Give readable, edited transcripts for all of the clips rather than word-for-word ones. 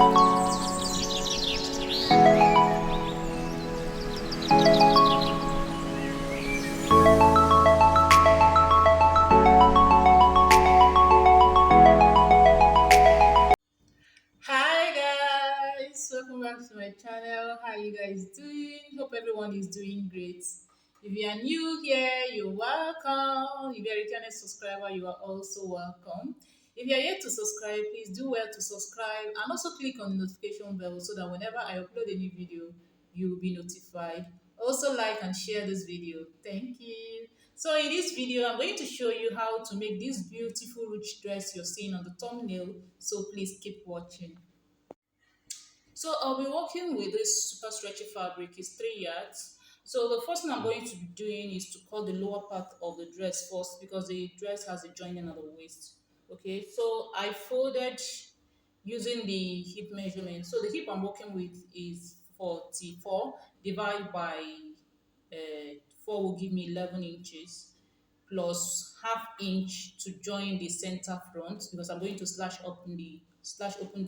Hi guys, welcome back to my channel. How are you guys doing? Hope everyone is doing great. If you are new here, you're welcome. If you're a returning subscriber, you are also welcome. If you are yet to subscribe, please do well to subscribe and also click on the notification bell so that whenever I upload a new video, you will be notified. Also like and share this video. Thank you. So in this video, I'm going to show you how to make this beautiful ruched dress you're seeing on the thumbnail. So please keep watching. So I'll be working with this super stretchy fabric. It's 3 yards. So the first thing I'm going to be doing is to cut the lower part of the dress first because the dress has a joining at the waist. Okay, so I folded using the hip measurement. So the hip I'm working with is 44 divided by 4 will give me 11 inches plus half inch to join the center front because I'm going to slash open the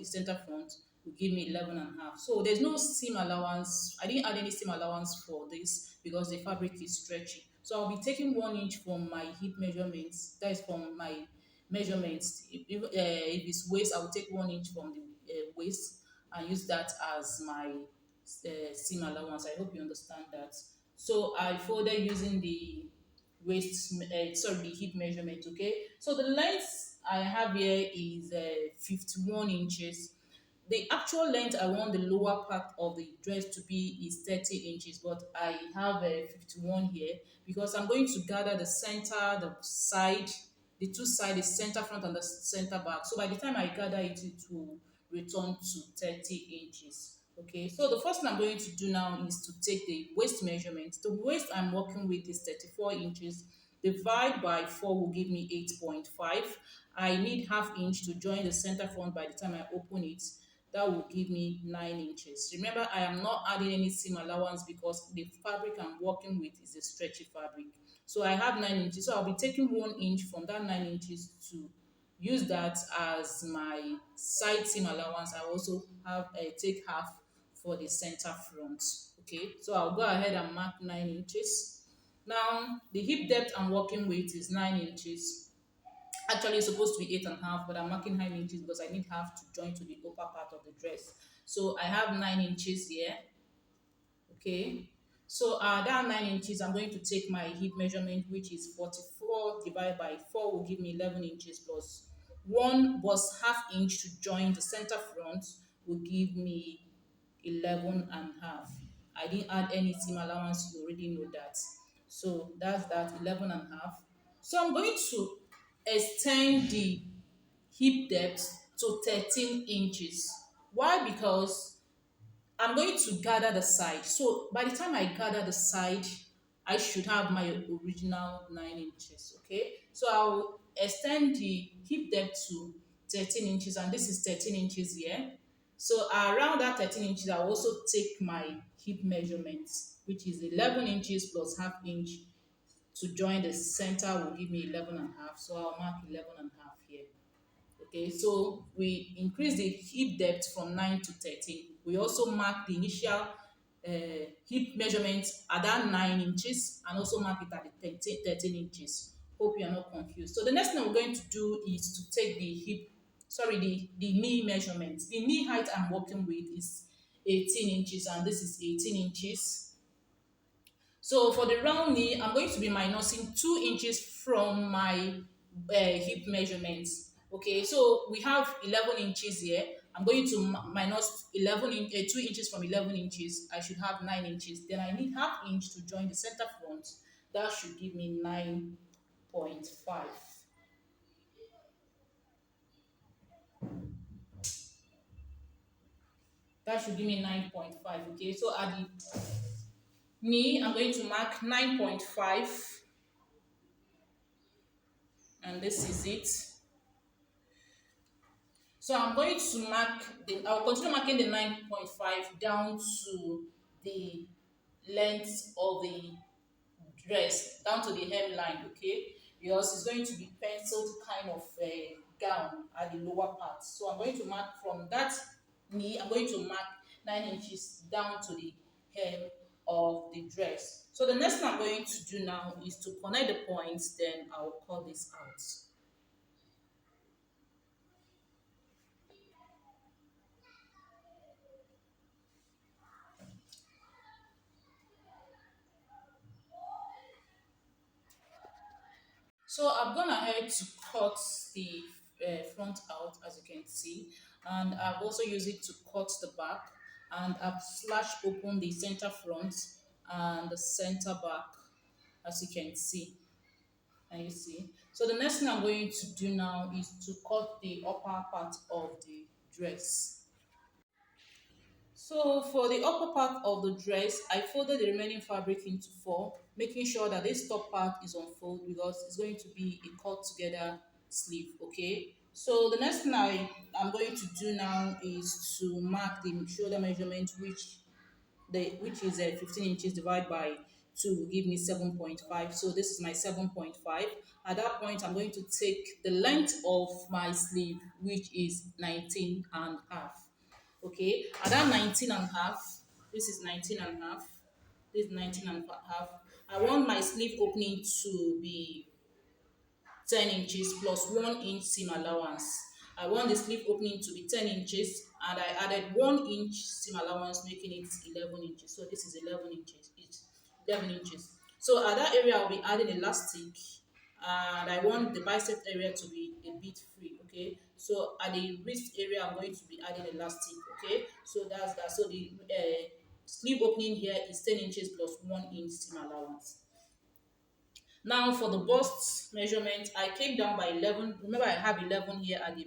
center front will give me 11 and a half. So there's no seam allowance. I didn't add any seam allowance for this because the fabric is stretchy. So I'll be taking 1 inch from my hip measurements. That is from my measurements. If it's waist, I will take 1 inch from the waist and use that as my seam allowance. I hope you understand that. So I folded using the the hip measurement. Okay, so the length I have here is 51 inches. The actual length I want the lower part of the dress to be is 30 inches, but I have a 51 here because I'm going to gather the center, the side, the two sides, the center front and the center back. So by the time I gather it, it will return to 30 inches. Okay, so the first thing I'm going to do now is to take the waist measurement. The waist I'm working with is 34 inches. Divide by 4 will give me 8.5. I need half inch to join the center front by the time I open it. That will give me 9 inches. Remember, I am not adding any seam allowance because the fabric I'm working with is a stretchy fabric. So I have 9 inches. So I'll be taking 1 inch from that 9 inches to use that as my side seam allowance. I also have take half for the center front. Okay, so I'll go ahead and mark 9 inches. Now the hip depth I'm working with is 9 inches. Actually, it's supposed to be 8.5, but I'm marking 9 inches because I need half to join to the upper part of the dress. So I have 9 inches here. Okay, so that 9 inches, I'm going to take my hip measurement, which is 44 divided by 4 will give me 11 inches plus 1 was half inch to join the center front will give me 11 and half. I didn't add any seam allowance, you already know that. So that's that 11 and half. So I'm going to extend the hip depth to 13 inches. Why? Because I'm going to gather the side. So by the time I gather the side, I should have my original 9 inches. Okay, so I'll extend the hip depth to 13 inches, and this is 13 inches here. So around that 13 inches, I'll also take my hip measurement, which is 11 inches plus half inch to join the center will give me 11 and half. So I'll mark 11 and half here. Okay, so we increase the hip depth from 9 to 13. We also mark the initial hip measurement at that 9 inches and also mark it at the 13 inches. Hope you are not confused. So the next thing we're going to do is to take the knee measurement. The knee height I'm working with is 18 inches and this is 18 inches. So for the round knee, I'm going to be minusing 2 inches from my hip measurements. Okay, so we have 11 inches here. I'm going to minus 2 inches from 11 inches. I should have 9 inches. Then I need half inch to join the center front. That should give me 9.5. That should give me 9.5. Okay, so at the knee, I'm going to mark 9.5. And this is it. So I'm going to I'll continue marking the 9.5 down to the length of the dress, down to the hemline, okay? Because it's going to be penciled kind of gown at the lower part. So I'm going to mark from that knee, I'm going to mark 9 inches down to the hem of the dress. So the next thing I'm going to do now is to connect the points, then I'll cut this out. So I've gone ahead to cut the front out, as you can see, and I've also used it to cut the back, and I've slashed open the center front and the center back, as you can see. And you see, so the next thing I'm going to do now is to cut the upper part of the dress. So for the upper part of the dress, I folded the remaining fabric into four, making sure that this top part is unfolded because it's going to be a cut together sleeve. Okay, so the next thing I'm going to do now is to mark the shoulder measurement, which is 15 inches divided by 2 will give me 7.5. So this is my 7.5. At that point, I'm going to take the length of my sleeve, which is 19 and a half. Okay, at that 19 and a half, this is 19 and a half, this is 19 and a half. I want my sleeve opening to be 10 inches plus 1 inch seam allowance. I want the sleeve opening to be 10 inches and I added 1 inch seam allowance, making it 11 inches. So this is 11 inches each, 11 inches. So at that area, I'll be adding elastic and I want the bicep area to be a bit free. Okay, so at the wrist area, I'm going to be adding elastic. Okay, so that's that. So the sleeve opening here is 10 inches plus 1 inch seam allowance. Now for the bust measurement, I came down by 11. Remember, I have 11 here at the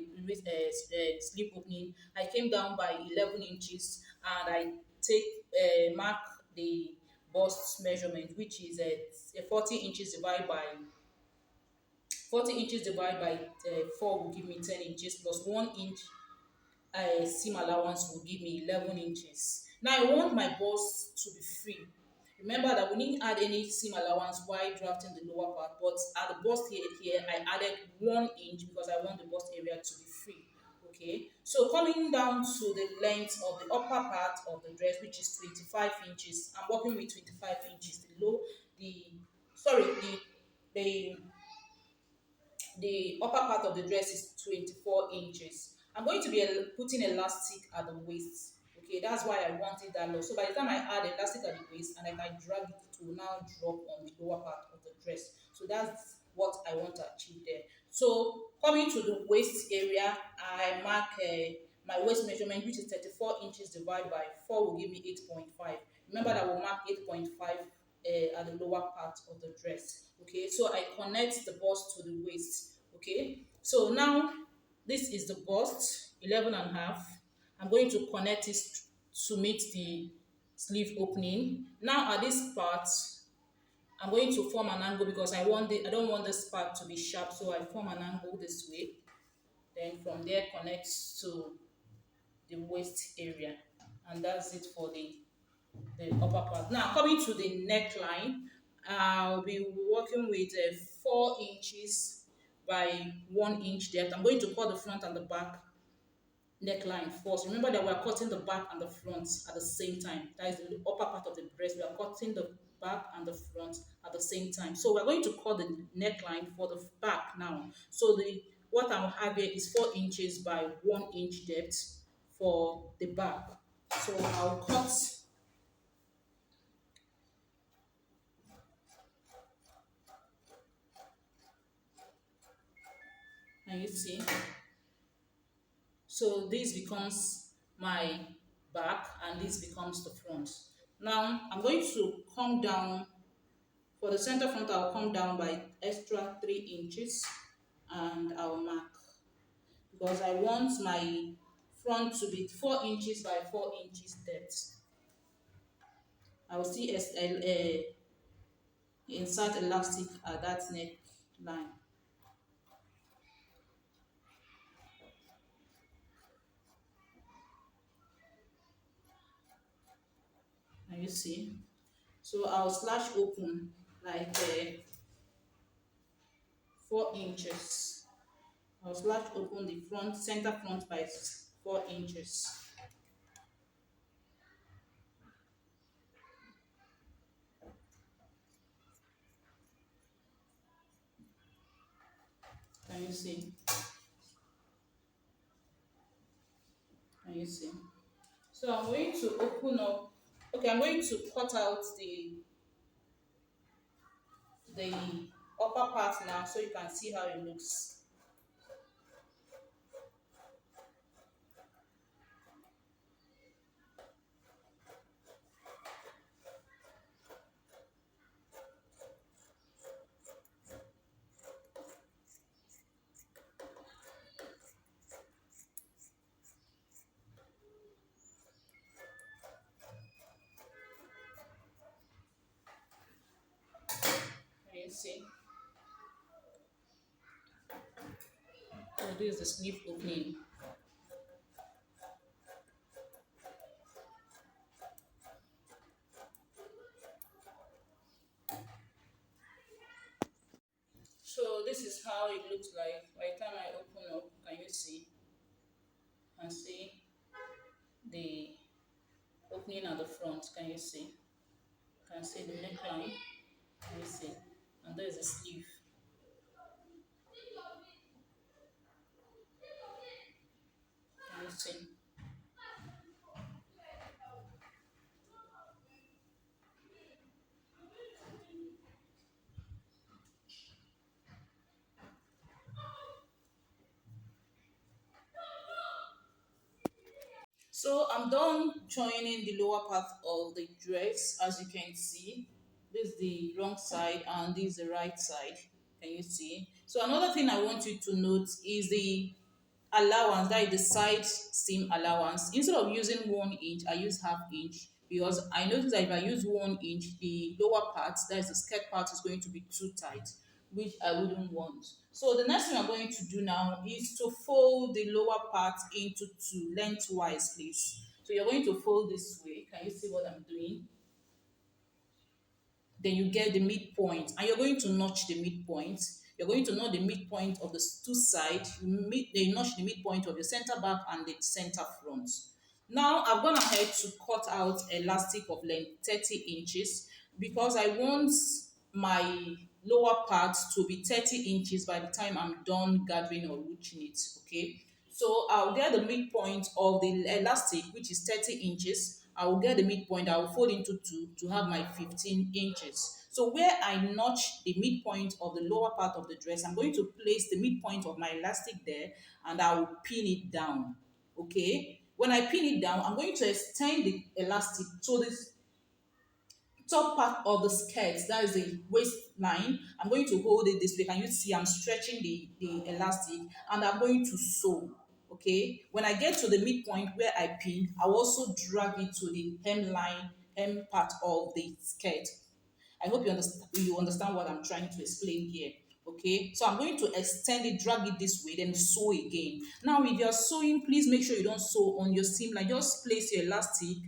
sleeve opening. I came down by 11 inches and I take mark the bust measurement, which is 40 inches divided by 4 will give me 10 inches plus 1 inch seam allowance will give me 11 inches. Now I want my bust to be free. Remember that we didn't add any seam allowance while drafting the lower part, but at the bust here I added 1 inch because I want the bust area to be free. Okay, so coming down to the length of the upper part of the dress, which is 25 inches, I'm working with 25 inches. The the upper part of the dress is 24 inches. I'm going to be putting elastic at the waist. Okay, that's why I want it that low. So by the time I add elastic at the waist and I can drag it, to now drop on the lower part of the dress. So that's what I want to achieve there. So coming to the waist area, I mark my waist measurement, which is 34 inches divided by 4 will give me 8.5. Remember that we'll mark 8.5 at the lower part of the dress. Okay, so I connect the bust to the waist. Okay, so now this is the bust, 11 and a half. I'm going to connect it to meet the sleeve opening. Now at this part, I'm going to form an angle because I don't want this part to be sharp, so I form an angle this way. Then from there connect to the waist area, and that's it for the upper part. Now coming to the neckline, I'll be working with 4 inches by 1 inch depth. I'm going to cut the front and the back neckline first. Remember that we are cutting the back and the front at the same time. That is the upper part of the breast. We are cutting the back and the front at the same time. So we're going to cut the neckline for the back now. So the what I'll have here is 4 inches by 1 inch depth for the back. So I'll cut. And you see, so this becomes my back and this becomes the front. Now I'm going to come down for the center front. I'll come down by extra 3 inches and I'll mark because I want my front to be 4 inches by 4 inches depth. I will see insert elastic at that neck line. And you see, so I'll slash open like 4 inches. I'll slash open the front center front by 4 inches. Can you see? Can you see? So I'm going to open up. Okay, I'm going to cut out the upper part now so you can see how it looks. Can you see? So this is the sleeve opening. So this is how it looks like. By the time I open up, can you see? And see the opening at the front. Can you see? Can see the neckline. Can you see? And there is the sleeve. Can you see? So I'm done joining the lower part of the dress. As you can see, this is the wrong side and this is the right side. Can you see? So another thing I want you to note is the allowance, that is the side seam allowance. Instead of using 1 inch, I use half inch because I noticed that if I use 1 inch, the lower part, that is the skirt part, is going to be too tight, which I wouldn't want. So the next thing I'm going to do now is to fold the lower part into two lengthwise, please. So you're going to fold this way. Can you see what I'm doing? Then you get the midpoint and you're going to notch the midpoint. You're going to know the midpoint of the two sides. You notch the midpoint of the center back and the center front. Now I've gone ahead to cut out elastic of length 30 inches because I want my lower part to be 30 inches by the time I'm done gathering or ruching it. Okay, so I'll get the midpoint of the elastic, which is 30 inches. I will get the midpoint, I will fold into two to have my 15 inches. So where I notch the midpoint of the lower part of the dress, I'm going to place the midpoint of my elastic there and I will pin it down. Okay, when I pin it down, I'm going to extend the elastic so this top part of the skirt, that is the waistline. I'm going to hold it this way. Can you see I'm stretching the elastic and I'm going to sew. Okay, when I get to the midpoint where I pin, I'll also drag it to the hemline, hem part of the skirt. I hope you understand what I'm trying to explain here. Okay, so I'm going to extend it, drag it this way, then sew again. Now if you're sewing, please make sure you don't sew on your seam line. Just place your elastic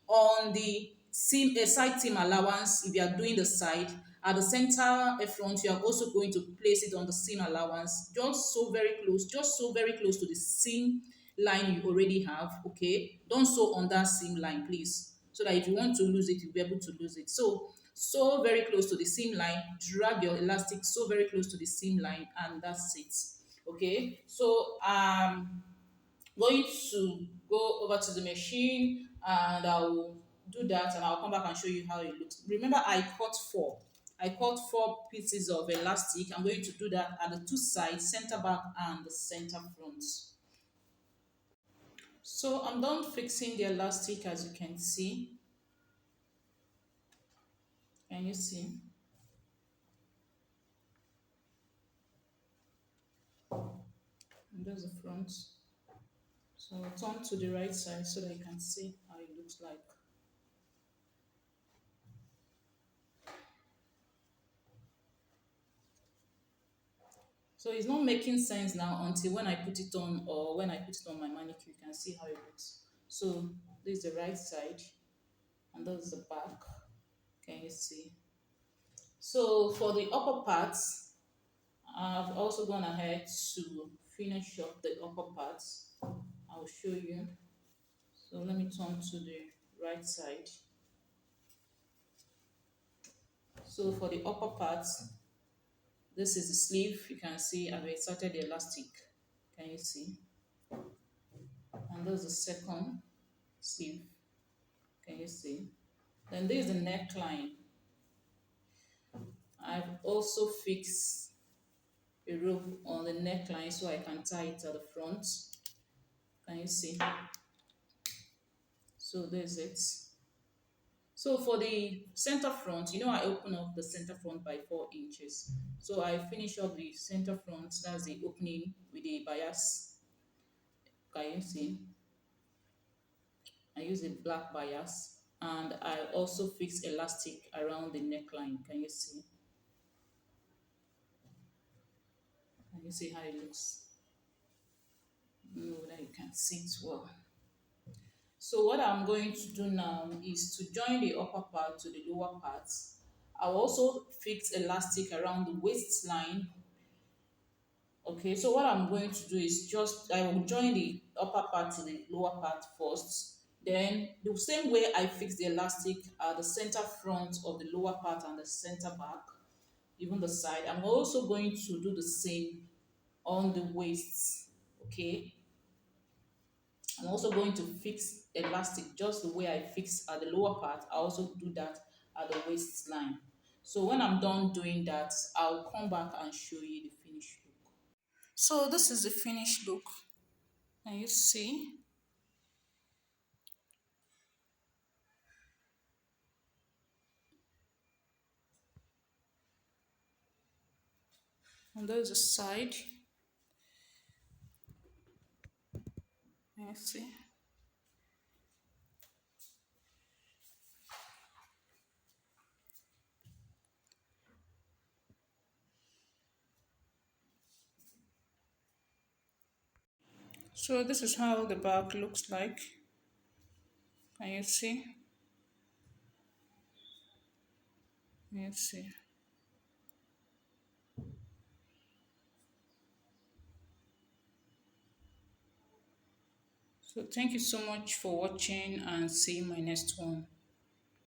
on the seam, a side seam allowance. If you are doing the side at the center front, you are also going to place it on the seam allowance. Just sew very close, just sew very close to the seam line you already have. Okay, don't sew on that seam line, please, so that if you want to lose it, you'll be able to lose it. So sew very close to the seam line, drag your elastic, sew very close to the seam line, and that's it. Okay, so going to go over to the machine and I'll do that and I'll come back and show you how it looks. Remember, I cut four. I cut 4 pieces of elastic. I'm going to do that at the two sides, center back and the center front. So I'm done fixing the elastic, as you can see. Can you see? And there's the front. So I'll turn to the right side so that you can see how it looks like. So it's not making sense now until when I put it on, or when I put it on my manicure, you can see how it looks. So this is the right side and that's the back. Can you see? So for the upper parts, I've also gone ahead to finish up the upper parts. I'll show you. So let me turn to the right side. So for the upper parts, This is the sleeve. You can see I've inserted the elastic. Can you see? And this is the second sleeve. Can you see? Then this is the neckline. I've also fixed a rope on the neckline so I can tie it at the front. Can you see? So there's it. So for the center front, I open up the center front by 4 inches. So I finish up the center front, that's the opening with the bias. Can you see? I use a black bias and I also fix elastic around the neckline. Can you see? Can you see how it looks? No, that you can see it well. So what I'm going to do now is to join the upper part to the lower part. I'll also fix elastic around the waistline. Okay, so what I'm going to do is just I will join the upper part to the lower part first. Then the same way I fix the elastic at the center front of the lower part and the center back, even the side, I'm also going to do the same on the waist. Okay, I'm also going to fix elastic just the way I fix at the lower part. I also do that at the waistline. So when I'm done doing that, I'll come back and show you the finished look. So this is the finished look. Can you see? And there's the side. Can you see? So this is how the back looks like. Can you see? Can you see? So thank you so much for watching and see my next one.